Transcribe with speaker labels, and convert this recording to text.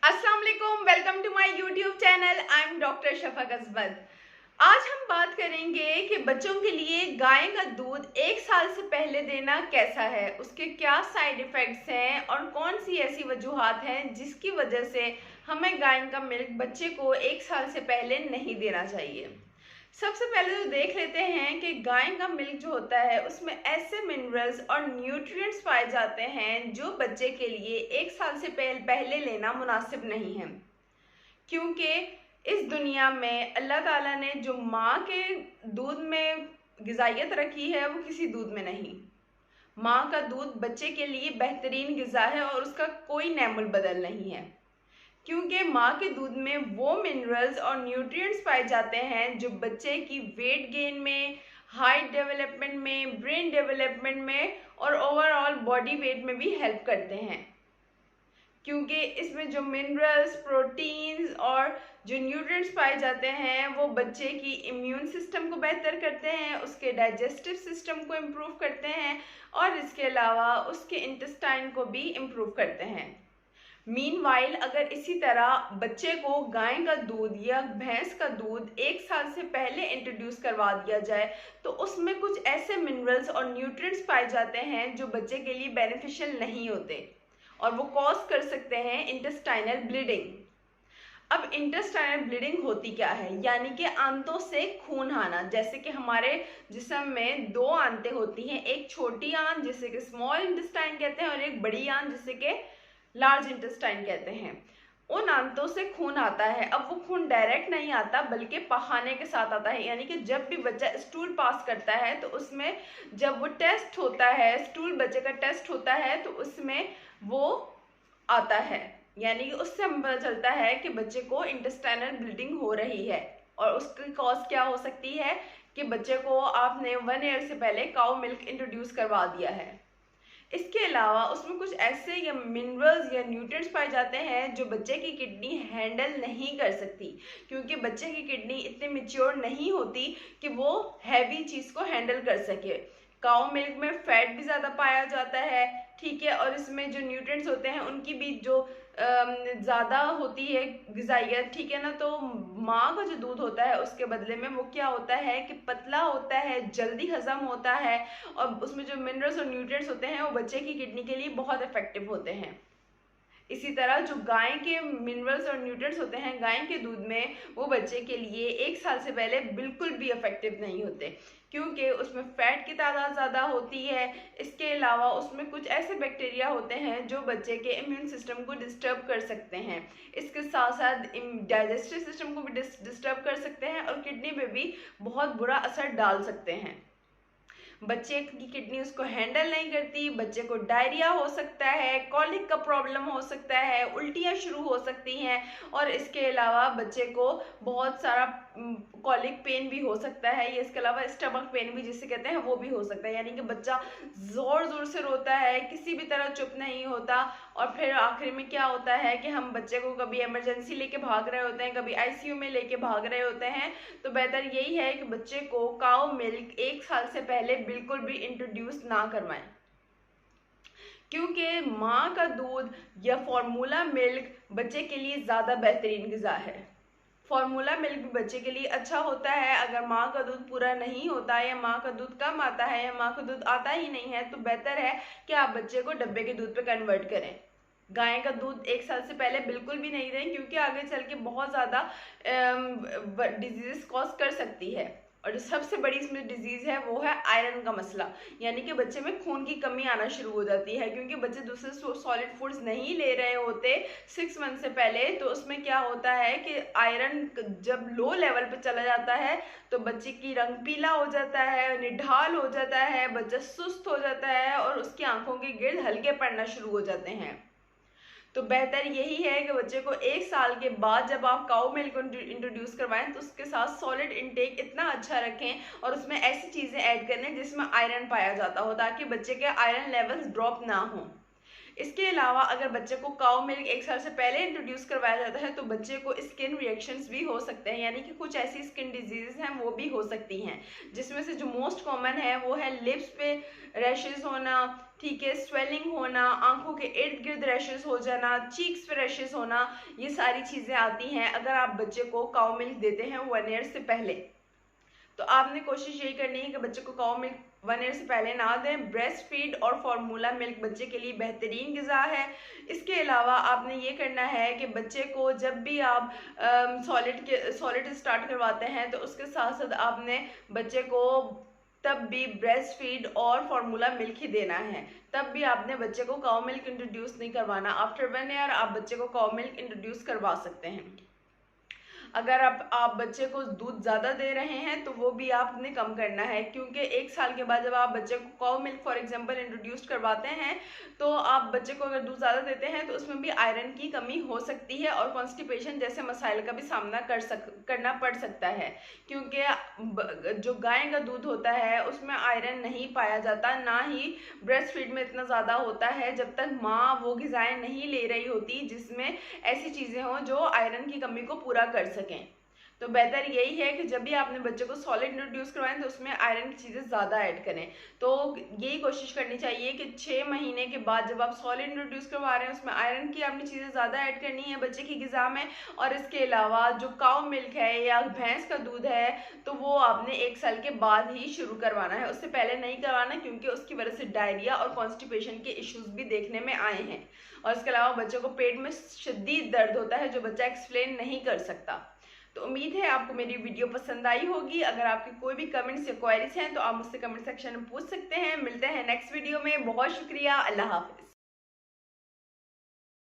Speaker 1: अस्सलाम वालेकुम, welcome to my YouTube channel. I am doctor Shafaq Ajbad. आज हम बात करेंगे कि बच्चों के लिए गाय का दूध 1 साल से पहले देना कैसा है, उसके क्या साइड इफ़ेक्ट्स हैं और कौन सी ऐसी वजूहात हैं जिसकी वजह से हमें गाय का मिल्क बच्चे को 1 साल से पहले नहीं देना चाहिए। सबसे पहले तो देख लेते हैं कि गाय का मिल्क जो होता है उसमें ऐसे मिनरल्स और न्यूट्रिएंट्स पाए जाते हैं जो बच्चे के लिए 1 साल से पहले लेना मुनासिब नहीं है, क्योंकि इस दुनिया में अल्लाह ताला ने जो माँ के दूध में ग़िज़ाइयत रखी है वो किसी दूध में नहीं। माँ का दूध बच्चे के लिए बेहतरीन ग़िज़ा है और उसका कोई नेमुल बदल नहीं है, क्योंकि माँ के दूध में वो मिनरल्स और न्यूट्रिएंट्स पाए जाते हैं जो बच्चे की वेट गेन में, हाइट डेवलपमेंट में, ब्रेन डेवलपमेंट में और ओवरऑल बॉडी वेट में भी हेल्प करते हैं। क्योंकि इसमें जो मिनरल्स, प्रोटीन्स और जो न्यूट्रिएंट्स पाए जाते हैं वो बच्चे की इम्यून सिस्टम को बेहतर करते हैं, उसके डाइजेस्टिव सिस्टम को इम्प्रूव करते हैं और इसके अलावा उसके इंटेस्टाइन को भी इम्प्रूव करते हैं। मीनवाइल अगर इसी तरह बच्चे को गाय का दूध या भैंस का दूध 1 साल से पहले इंट्रोड्यूस करवा दिया जाए तो उसमें कुछ ऐसे मिनरल्स और न्यूट्रिएंट्स पाए जाते हैं जो बच्चे के लिए बेनिफिशियल नहीं होते और वो कॉज कर सकते हैं इंटेस्टाइनल ब्लीडिंग। अब इंटेस्टाइनल ब्लीडिंग होती क्या है, यानी कि आंतों से खून आना। जैसे कि हमारे जिस्म में दो आंतें होती हैं, एक छोटी आंत जिसे कि स्मॉल इंटेस्टाइन कहते हैं और एक बड़ी आंत जिसे कि लार्ज इंटेस्टाइन कहते हैं। उन आंतों से खून आता है। अब वो खून डायरेक्ट नहीं आता बल्कि पखाने के साथ आता है, यानी कि जब भी बच्चा स्टूल पास करता है तो उसमें जब वो टेस्ट होता है, स्टूल बच्चे का टेस्ट होता है तो उसमें वो आता है, यानी कि उससे हमें पता चलता है कि बच्चे को इंटेस्टाइनल ब्लीडिंग हो रही है। और उसकी कॉज क्या हो सकती है कि बच्चे को आपने 1 ईयर से पहले काऊ मिल्क इंट्रोड्यूस करवा दिया है। इसके अलावा उसमें कुछ ऐसे या मिनरल्स या न्यूट्रिएंट्स पाए जाते हैं जो बच्चे की किडनी हैंडल नहीं कर सकती, क्योंकि बच्चे की किडनी इतनी मैच्योर नहीं होती कि वो हैवी चीज़ को हैंडल कर सके। काऊ मिल्क में फैट भी ज़्यादा पाया जाता है, ठीक है, और इसमें जो न्यूट्रिएंट्स होते हैं उनकी भी जो ज़्यादा होती है ग़िज़ाइयत, ठीक है ना। तो माँ का जो दूध होता है उसके बदले में वो क्या होता है कि पतला होता है, जल्दी हज़म होता है और उसमें जो मिनरल्स और न्यूट्रिएंट्स होते हैं वो बच्चे की किडनी के लिए बहुत इफ़ेक्टिव होते हैं। इसी तरह जो गाय के मिनरल्स और न्यूट्रिएंट्स होते हैं गाय के दूध में, वो बच्चे के लिए 1 साल से पहले बिल्कुल भी इफेक्टिव नहीं होते, क्योंकि उसमें फैट की तादाद ज़्यादा होती है। इसके अलावा उसमें कुछ ऐसे बैक्टीरिया होते हैं जो बच्चे के इम्यून सिस्टम को डिस्टर्ब कर सकते हैं। इसके साथ साथ डाइजेस्टिव सिस्टम को भी डिस्टर्ब कर सकते हैं और किडनी पे भी बहुत बुरा असर डाल सकते हैं। बच्चे की किडनी उसको हैंडल नहीं करती, बच्चे को डायरिया हो सकता है, कॉलिक का प्रॉब्लम हो सकता है, उल्टियाँ शुरू हो सकती हैं और इसके अलावा बच्चे को बहुत सारा कॉलिक पेन भी हो सकता है। ये इसके अलावा स्टमक पेन भी जिसे कहते हैं वो भी हो सकता है, यानी कि बच्चा ज़ोर ज़ोर से रोता है, किसी भी तरह चुप नहीं होता और फिर आखिर में क्या होता है कि हम बच्चे को कभी इमरजेंसी लेके भाग रहे होते हैं, कभी आईसीयू में लेके भाग रहे होते हैं। तो बेहतर यही है कि बच्चे को काऊ मिल्क 1 साल से पहले बिल्कुल भी इंट्रोड्यूस ना करवाएं, क्योंकि माँ का दूध या फार्मूला मिल्क बच्चे के लिए ज़्यादा बेहतरीन ग़िज़ा है। फार्मूला मिल्क भी बच्चे के लिए अच्छा होता है। अगर माँ का दूध पूरा नहीं होता या माँ का दूध कम आता है या माँ का दूध आता ही नहीं है तो बेहतर है कि आप बच्चे को डब्बे के दूध पे कन्वर्ट करें। गाय का दूध 1 साल से पहले बिल्कुल भी नहीं दें, क्योंकि आगे चल के बहुत ज़्यादा डिजीज़ कॉज कर सकती है। और जो सबसे बड़ी इसमें डिजीज़ है वो है आयरन का मसला, यानी कि बच्चे में खून की कमी आना शुरू हो जाती है, क्योंकि बच्चे दूसरे सॉलिड फूड्स नहीं ले रहे होते 6 मंथ से पहले। तो उसमें क्या होता है कि आयरन जब लो लेवल पे चला जाता है तो बच्चे की रंग पीला हो जाता है, निढाल हो जाता है, बच्चा सुस्त हो जाता है और उसकी आंखों के गिर्द हल्के पड़ना शुरू हो जाते हैं। तो बेहतर यही है कि बच्चे को 1 साल के बाद जब आप काऊ मिल्क इंट्रोड्यूस करवाएं तो उसके साथ सॉलिड इनटेक इतना अच्छा रखें और उसमें ऐसी चीज़ें ऐड करें जिसमें आयरन पाया जाता हो, ताकि बच्चे के आयरन लेवल्स ड्रॉप ना हो। इसके अलावा अगर बच्चे को काउ मिल्क 1 साल से पहले इंट्रोड्यूस करवाया जाता है तो बच्चे को स्किन रिएक्शंस भी हो सकते हैं, यानी कि कुछ ऐसी स्किन डिजीजेस हैं वो भी हो सकती हैं, जिसमें से जो मोस्ट कॉमन है वो है लिप्स पे रैशेस होना, ठीक है, स्वेलिंग होना, आंखों के इर्द गिर्द रैशेस हो जाना, चीक्स पे रैशेस होना, ये सारी चीज़ें आती हैं अगर आप बच्चे को काउ मिल्क देते हैं 1 ईयर से पहले। तो आपने कोशिश यही करनी है कि बच्चे को काउ मिल्क 1 ईयर से पहले ना दें। ब्रेस्ट फीड और फार्मूला मिल्क बच्चे के लिए बेहतरीन ग़िज़ा है। इसके अलावा आपने ये करना है कि बच्चे को जब भी आप सॉलिड स्टार्ट करवाते हैं तो उसके साथ साथ आपने बच्चे को तब भी ब्रेस्ट फीड और फार्मूला मिल्क ही देना है, तब भी आपने बच्चे को काउ मिल्क इंट्रोड्यूस नहीं करवाना। आफ्टर 1 ईयर आप बच्चे को काउ मिल्क इंट्रोड्यूस करवा सकते हैं। अगर आप बच्चे को दूध ज़्यादा दे रहे हैं तो वो भी आपने कम करना है, क्योंकि 1 साल के बाद जब आप बच्चे को cow milk for example introduce करवाते हैं तो आप बच्चे को अगर दूध ज़्यादा देते हैं तो उसमें भी आयरन की कमी हो सकती है और कॉन्स्टिपेशन जैसे मसाइल का भी सामना करना पड़ सकता है, क्योंकि जो गाय का दूध होता है उसमें आयरन नहीं पाया जाता, ना ही ब्रेस्ट फीड में इतना ज़्यादा होता है जब तक माँ वो ग़िज़ाएँ नहीं ले रही होती जिसमें ऐसी चीज़ें हों जो आयरन की कमी को पूरा कर सकें। तो बेहतर यही है कि जब भी आपने बच्चे को सॉलिड इंट्रोड्यूस करवाएं तो उसमें आयरन की चीज़ें ज़्यादा ऐड करें। तो यही कोशिश करनी चाहिए कि 6 महीने के बाद जब आप सॉलिड इंट्रोड्यूस करवा रहे हैं उसमें आयरन की आपने चीज़ें ज़्यादा ऐड करनी है बच्चे की ग़िज़ा में। और इसके अलावा जो काउ मिल्क है या भैंस का दूध है तो वो आपने 1 साल के बाद ही शुरू करवाना है, उससे पहले नहीं करवाना, क्योंकि उसकी वजह से डायरिया और कॉन्स्टिपेशन के इश्यूज भी देखने में आए हैं। और इसके अलावा बच्चों को पेट में शदीद दर्द होता है जो बच्चा एक्सप्लेन नहीं कर सकता। तो उम्मीद है आपको मेरी वीडियो पसंद आई होगी। अगर आपके कोई भी कमेंट्स या क्वेरीज हैं तो आप मुझसे कमेंट सेक्शन में पूछ सकते हैं। मिलते हैं नेक्स्ट वीडियो में। बहुत शुक्रिया। अल्लाह हाफिज़।